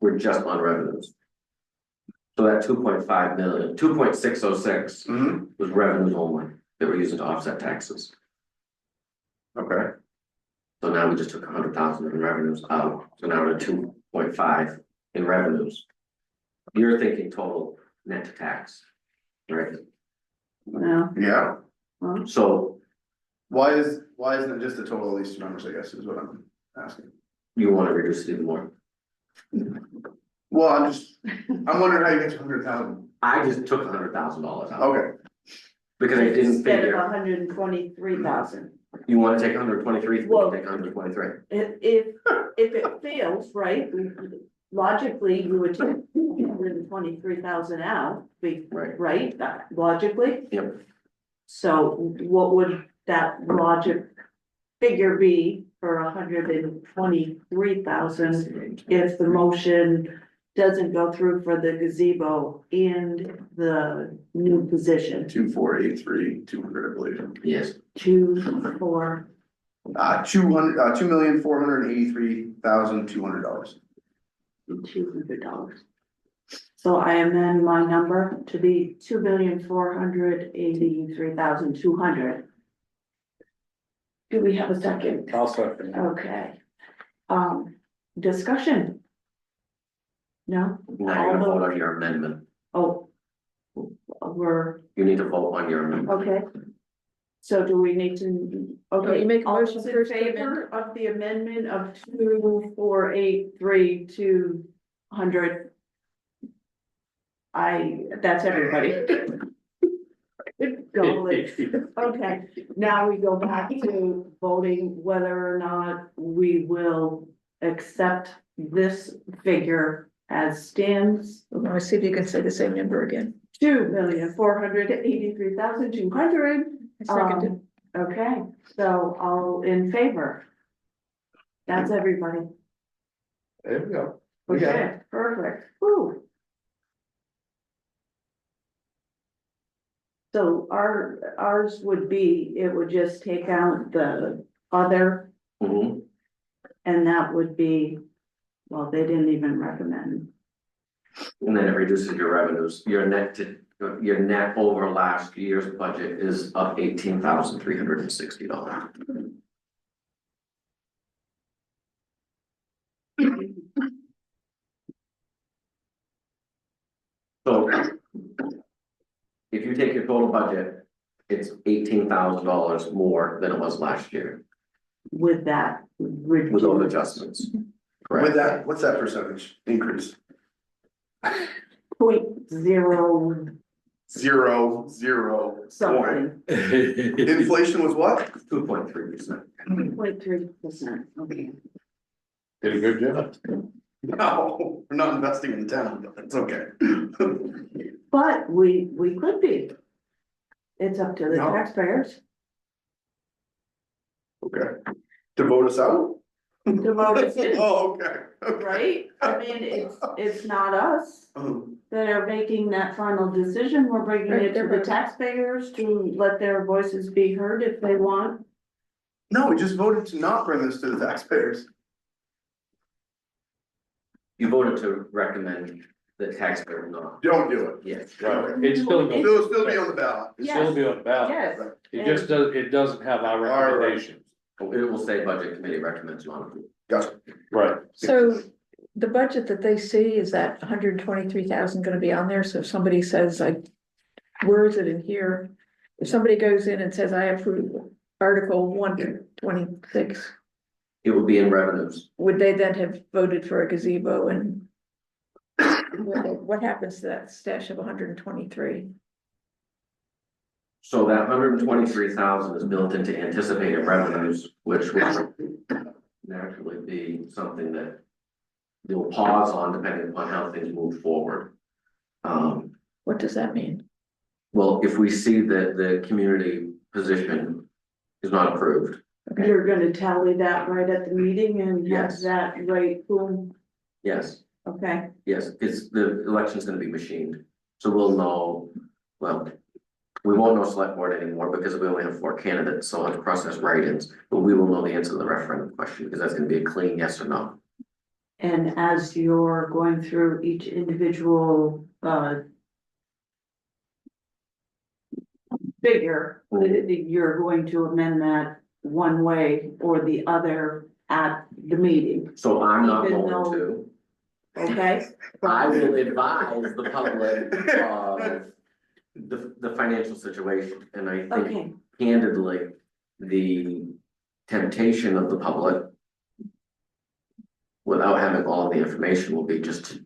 We're just on revenues. So that 2.5 million, 2.606 Mm-hmm, was revenues only that were used to offset taxes. okay, So now we just took 100,000 in revenues out, so now we're at 2.5 in revenues. You're thinking total net to tax, right? No, yeah, well, So why isn't it just the total of these two numbers, I guess, is what I'm asking. you want to reduce it even more? Well, I'm wondering how you get to 100,000. I just took $100,000 out. Okay, Because I didn't instead of figure, 123,000. you want to take 123, Well- take 123. If it fails, right, logically, you would take 123,000 out, right, that logically? Yep. So what would that logic figure be for 123,000 if the motion doesn't go through for the gazebo and the new position? 2483, 200, I believe. Yes, 2, 4, 2,483,200. $200. So I amend my number to be 2,483,200. Do we have a second? I'll second. Okay. Discussion? No? now you're gonna vote on your amendment. Oh. We're, You need to vote on your amendment. okay. So do we need to, okay. you make a all motion those in first to favor of the amendment of 2,483 to 100? That's everybody. Golly. Okay, now we go back to voting whether or not we will accept this figure as stands. I want to see if you can say the same number again. 2,483,200. I seconded. Okay, so all in favor? That's everybody. There we go. We got it. Okay, perfect. Whew. So ours would be, it would just take out the other, Mhm. and that would be, well, they didn't even recommend. And then it reduces your revenues, your net over last year's budget is up $18,360. So if you take your total budget, it's $18,000 more than it was last year With that. with those adjustments. With Correct. that, what's that percentage increase? 0.0 0.00. something, Inflation was what? 2.3%. 0.3%, okay. Did a good job. No, we're not investing in the town, but it's okay. But we could be. It's up to the No. taxpayers Okay. To vote us out? to vote us in, Oh, okay. Okay. right? I mean, it's not us Oh, that are making that final decision. We're bringing Right, it to they're the voting. taxpayers to let their voices be heard if they want. no, we just voted to not bring this to the taxpayers. You voted to recommend the taxpayer not, Don't do it. yes. Right, it's still, Still be on the ballot. it's still be on the ballot. Yes. It just it doesn't have our recommendation. It will say budget committee recommends not approve. Gotcha. Right. So the budget that they see, is that 123,000 gonna be on there? So if somebody says like, where is it in here? If somebody goes in and says, I approve Article 126, It will be in revenues. would they then have voted for a gazebo and what happens to that stash of 123? So that 123,000 is built into anticipated revenues, which will naturally be something that you'll pause on depending upon how things move forward. What does that mean? Well, if we see that the community position is not approved, Okay, You're gonna tally that right at the meeting and have Yes. that right, boom, yes, okay, yes, it's, the election's gonna be machined. So we'll know, well, we won't know select board anymore because we only have 4 candidates, so let's process write-ins, but we will know the answer to the referendum question, because that's gonna be a clean yes or no. And as you're going through each individual, figure, you're going to amend that one way or the other at the meeting, So I'm not Even going though- to, okay? I will advise the public of the financial situation, and I think Okay, candidly, the temptation of the public without having all the information will be just to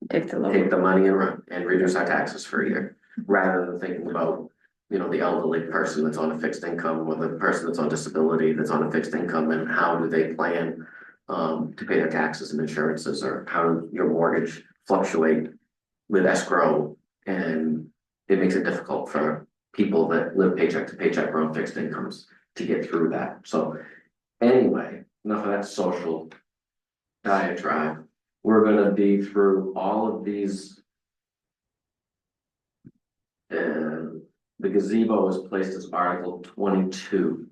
Take the take lower. the money and run and reduce our taxes for a year, rather than thinking about, you know, the elderly person that's on a fixed income, or the person that's on disability that's on a fixed income, and how do they plan to pay their taxes and insurances, or how does your mortgage fluctuate with escrow, and it makes it difficult for people that live paycheck to paycheck or on fixed incomes to get through that. So anyway, enough of that social diatribe. We're gonna be through all of these. And the gazebo is placed as Article 22.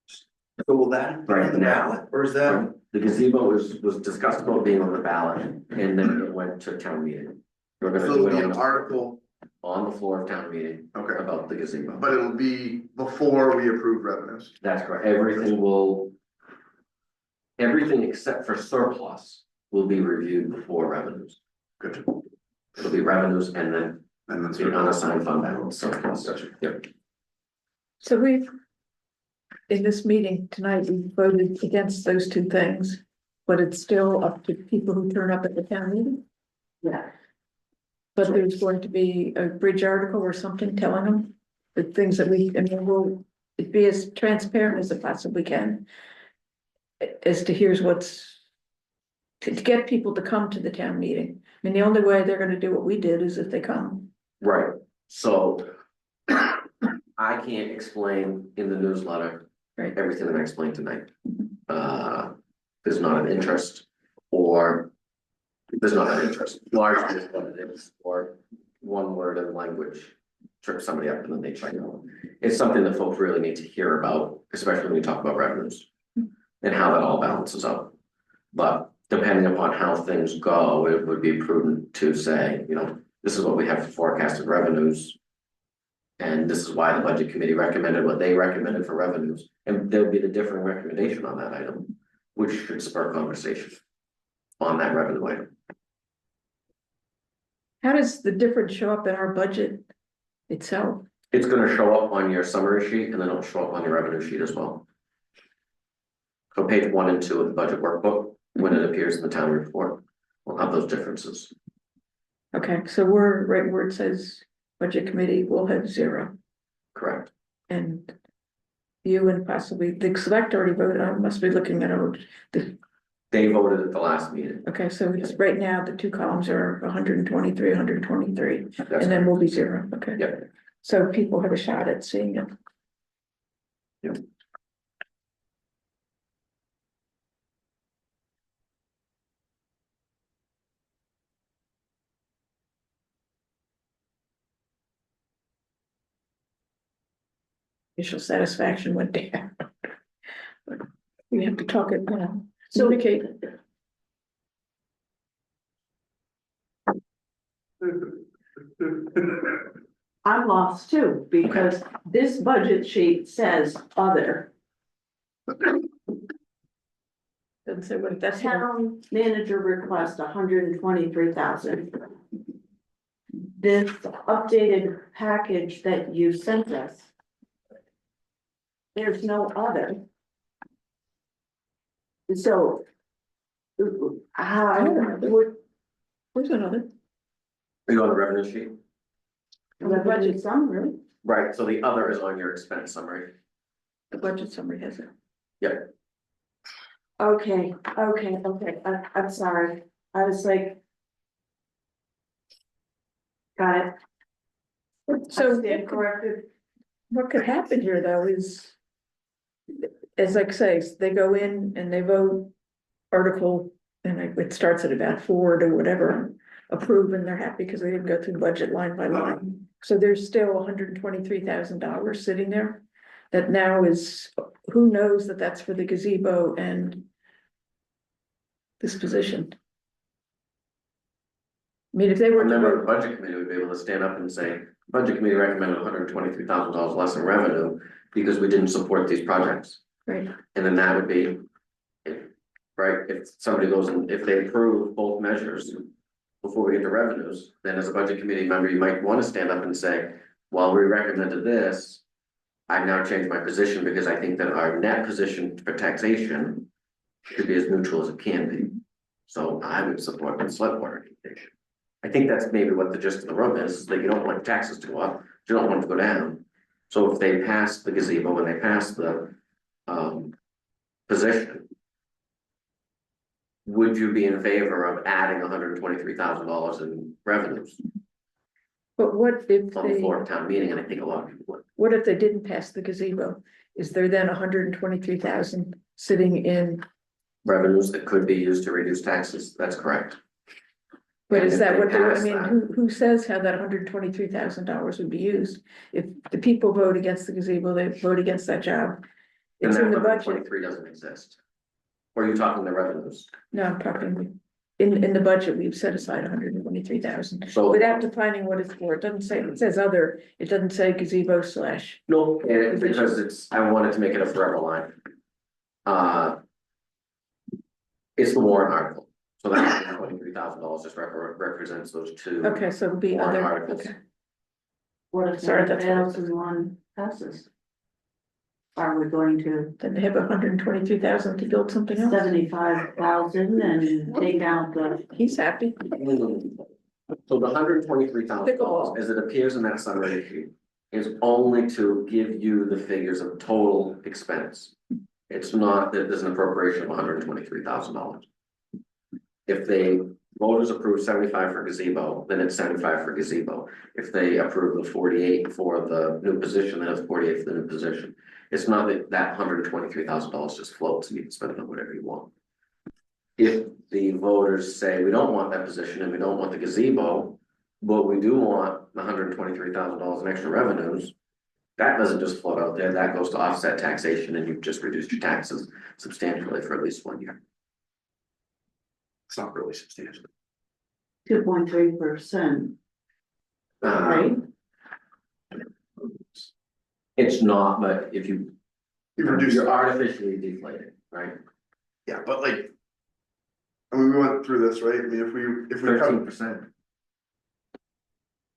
So will that be Right on the now. ballot, or is that? The gazebo was discussed about being on the ballot, and then it went to town meeting. We're gonna So do it'll it be an on article, the floor of town meeting okay, about the gazebo. but it'll be before we approve revenues. That's correct, everything except for surplus will be reviewed before revenues. Good. It'll be revenues and then And then. the unassigned fund balance, surplus. Gotcha. Yep. So we've, in this meeting tonight, we voted against those two things, but it's still up to people who turn up at the town meeting. yeah, But there's going to be a bridge article or something telling them the things that we, and we'll be as transparent as it possibly can. As to here's what's, to get people to come to the town meeting. I mean, the only way they're gonna do what we did is if they come. Right, so. I can't explain in the newsletter. Right. Everything that I explained tonight. There's not an interest, or. There's not an interest, largely is what it is, or one word in language. Trip somebody up and then they check out. It's something that folks really need to hear about, especially when we talk about revenues. And how that all balances out. But depending upon how things go, it would be prudent to say, you know, this is what we have for forecasted revenues. And this is why the budget committee recommended what they recommended for revenues, and there'll be the differing recommendation on that item, which should spur conversation on that revenue item. How does the difference show up in our budget itself? It's gonna show up on your summary sheet, and then it'll show up on your revenue sheet as well. So page 1 and 2 of the budget workbook, when it appears in the town report, we'll have those differences. Okay, so we're right where it says budget committee will have 0. Correct. And you and possibly the select already voted, I must be looking at the, They voted at the last meeting. okay, so it's right now, the two columns are 123, 123, That's and then we'll be 0, okay? Yep. So people have a shot at seeing it. Yep. Initial satisfaction went down. We have to talk it, So- communicate. I'm lost too, because this budget sheet says other. Doesn't say what that's. Town manager request 123,000. This updated package that you sent us. There's no other. So. How would Where's another? Are you on the revenue sheet? the budget summary? Right, so the other is on your expense summary. The budget summary has it. Okay, I'm sorry, I was like. Got it. So Stand corrected. what could happen here though is. As like say, they go in and they vote article, and it starts at about 4 to whatever approve and they're happy because they didn't go through the budget line by line. So there's still $123,000 sitting there. That now is, who knows that that's for the gazebo and this position. I mean, if they were A to member of the vote, budget committee would be able to stand up and say, budget committee recommended $123,000 less in revenue because we didn't support these projects. right, And then that would be, right, if somebody goes and if they approve both measures before we get to revenues, then as a budget committee member, you might want to stand up and say, well, we recommended this. I've now changed my position because I think that our net position for taxation should be as neutral as it can be. So I would support the select board recommendation. I think that's maybe what the gist of the rub is that you don't want taxes to go up, you don't want it to go down. So if they pass the gazebo and they pass the position, would you be in favor of adding $123,000 in revenues but what if on the they, floor of town meeting? And I think a lot of people would. what if they didn't pass the gazebo? Is there then 123,000 sitting in, Revenues that could be used to reduce taxes, that's correct. but And is if that they what they're, I pass mean, that- who says how that $123,000 would be used? If the people vote against the gazebo, they vote against that job. And It's that in the budget. 123 doesn't exist. Or are you talking the revenues? No, I'm talking, in the budget, we've set aside 123,000 So. without defining what it's for. It doesn't say, it says other, it doesn't say gazebo slash. No, because it's, I wanted to make it a forever line. It's the warrant article, so that $123,000 just represents those two. Okay, so it'll be Warrant other, articles. okay. What if Sorry, that that's- fails and one passes? Are we going to Then they have 123,000 to build something else. 75,000 and take out the, He's happy. So the $123,000, Pickleball. as it appears in that summary sheet, is only to give you the figures of total expense. It's not that there's an appropriation of $123,000. If they voters approve 75 for gazebo, then it's 75 for gazebo. If they approve the 48 for the new position, then it's 48 for the new position. It's not that that $123,000 just floats and you can spend it on whatever you want. If the voters say we don't want that position and we don't want the gazebo, but we do want the $123,000 in extra revenues, that doesn't just float out there, that goes to offset taxation and you've just reduced your taxes substantially for at least 1 year. It's not really substantial. 2.3%, Uh, right? It's not, but if you, You reduce, you're artificially deflating, right? yeah, but like. I mean, we went through this, right? I mean, if we cut, 13%,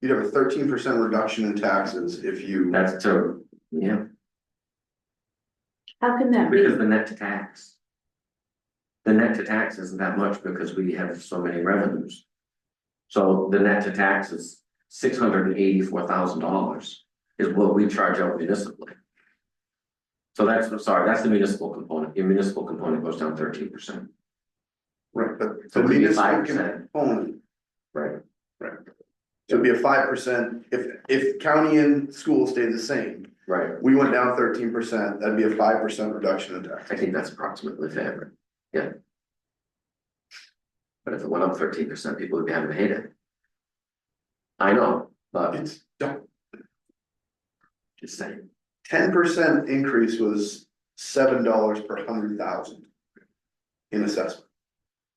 you'd have a 13% reduction in taxes if you. that's to, yeah, How can that be? because the net to tax. The net to tax isn't that much because we have so many revenues. So the net to tax is $684,000 is what we charge out municipally. So that's, I'm sorry, that's the municipal component. Your municipal component goes down 13%. Right, but So the it'd be municipal 5%. component, Right. right. So it'd be a 5%, if county and school stayed the same, Right, we went down 13%, that'd be a 5% reduction in tax. I think that's approximately fair, yeah. But if it went up 13%, people would be having to hate it. I know, but It's, just saying, 10% increase was $7 per 100,000 in assessment.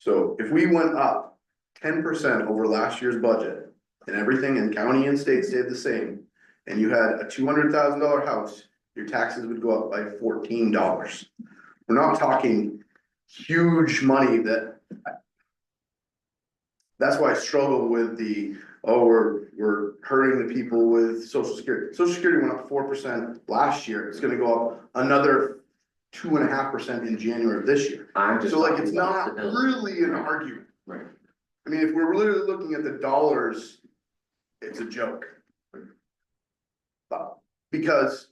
So if we went up 10% over last year's budget and everything in county and state stayed the same, and you had a $200,000 house, your taxes would go up by $14. We're not talking huge money that's why I struggle with we're hurting the people with social security. Social security went up 4% last year. It's gonna go up another 2.5% in January of this year. I'm just. So like, it's talking about not stability. really an argument. Right, I mean, if we're really looking at the dollars, it's a joke. Because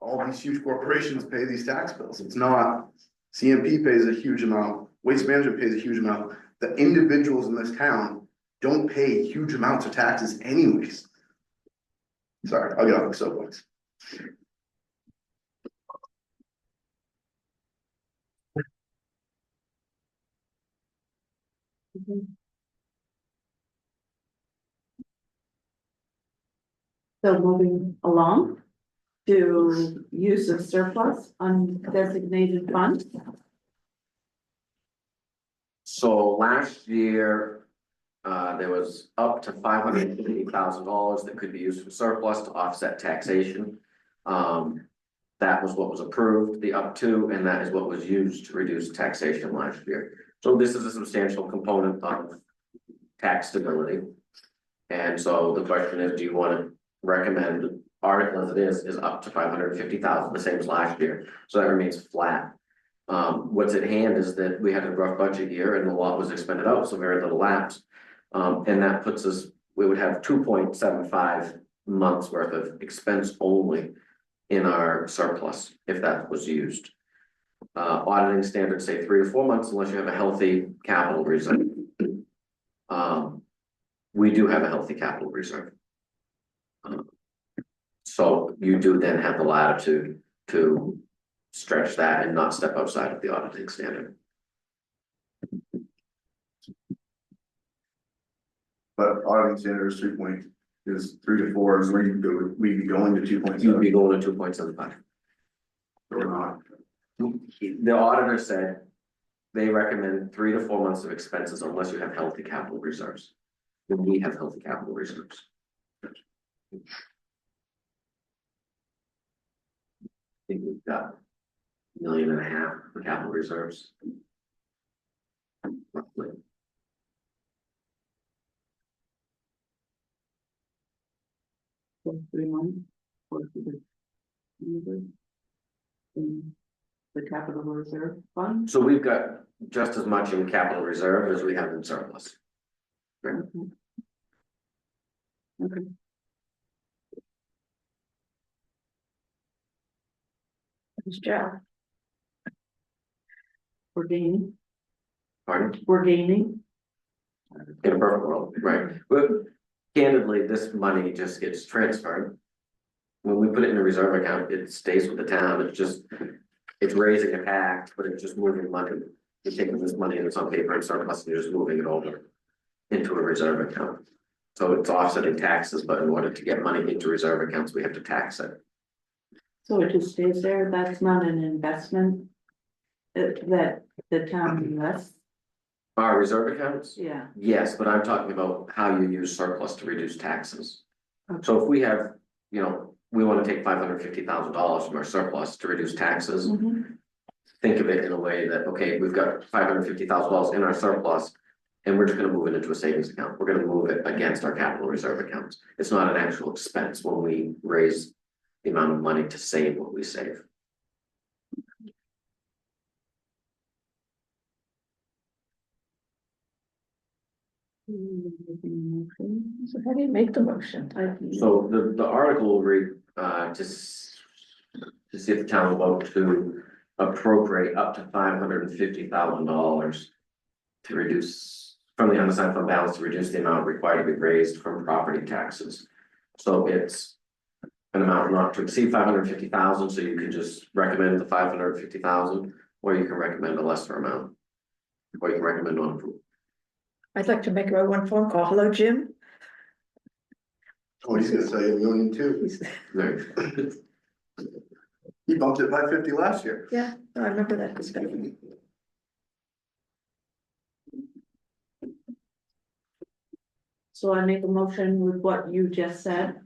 all these huge corporations pay these tax bills. It's not, CMP pays a huge amount, Waste Management pays a huge amount. The individuals in this town don't pay huge amounts of taxes anyways. Sorry, I'll get off the soapbox. So moving along to use of surplus undesignated funds. So last year, there was up to $550,000 that could be used for surplus to offset taxation. That was what was approved, the up to, and that is what was used to reduce taxation last year. So this is a substantial component of tax stability. And so the question is, do you want to recommend article as it is up to 550,000, the same as last year? So that remains flat. What's at hand is that we had a rough budget year and a lot was expended out, so very little lapse. And that puts us, we would have 2.75 months worth of expense only in our surplus if that was used. Auditing standards say 3 to 4 months unless you have a healthy capital reserve. We do have a healthy capital reserve. So you do then have the latitude to stretch that and not step outside of the auditing standard. But auditing standard is 3 to 4, and we'd be going to 2.7. You'd be going to 2.75. Or not. The auditor said they recommend 3 to 4 months of expenses unless you have healthy capital reserves. And we have healthy capital reserves. I think we've got $1.5 million for capital reserves. Roughly. For 3 months. For the capital reserve fund. So we've got just as much in capital reserve as we have in surplus. Okay. Okay. His job. We're gaining, Pardon? we're gaining. In a perfect world, right? But candidly, this money just gets transferred. When we put it in a reserve account, it stays with the town. It's raising a tax, but it's just moving money. You're taking this money and it's on paper and surplus and you're just moving it over into a reserve account. So it's offsetting taxes, but in order to get money into reserve accounts, we have to tax it. So it just stays there, that's not an investment. That the town invests, Our reserve accounts? yeah. Yes, but I'm talking about how you use surplus to reduce taxes. Okay. So if we have, we want to take $550,000 from our surplus to reduce taxes. Mhm. Think of it in a way that, okay, we've got $550,000 in our surplus. And we're just gonna move it into a savings account. We're gonna move it against our capital reserve accounts. It's not an actual expense when we raise the amount of money to save what we save. So how do you make the motion? So the article will read, to see if the town will vote to appropriate up to $550,000 to reduce from the unassigned fund balance to reduce the amount required to be raised from property taxes. So it's an amount not to exceed 550,000, so you can just recommend the 550,000, or you can recommend a lesser amount. Or you can recommend non-approval. I'd like to make one phone call. Hello, Jim? Oh, he's gonna tell you $1 million too. He's- Right. He bumped it by 50 last year. Yeah, I remember that discussion. So I make a motion with what you just said,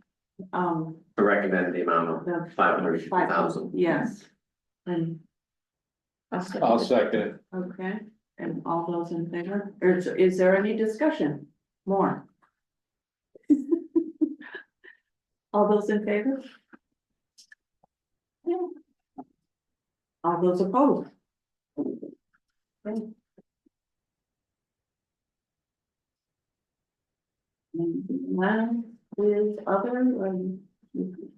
To recommend the amount of the 550,000. yes. And, I'll second it. okay, and all those in favor, or is there any discussion more? All those in favor? Yeah. All those opposed? Okay. And last is other,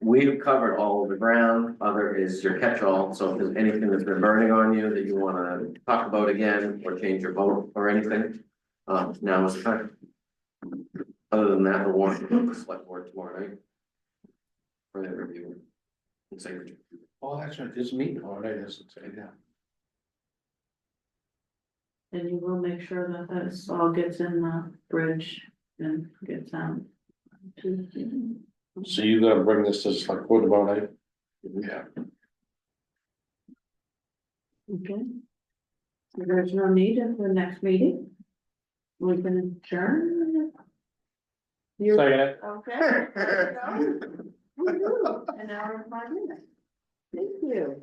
We've covered all of the ground, other is your catch-all, so if there's anything that's been burning on you that you wanna talk about again, or change your vote or anything. Now is the time. Other than that, the warrant will go to the select board tomorrow night. For their review. And signature. Oh, that's right, this meeting, all right, doesn't say that. and you will make sure that this all gets in the bridge and gets out. So you gotta bring this to select board tomorrow night? Yeah. Okay. So there's no need for the next meeting? We can adjourn? You, Second it. okay, there you go. Woo-hoo, an hour and 5 minutes. Thank you.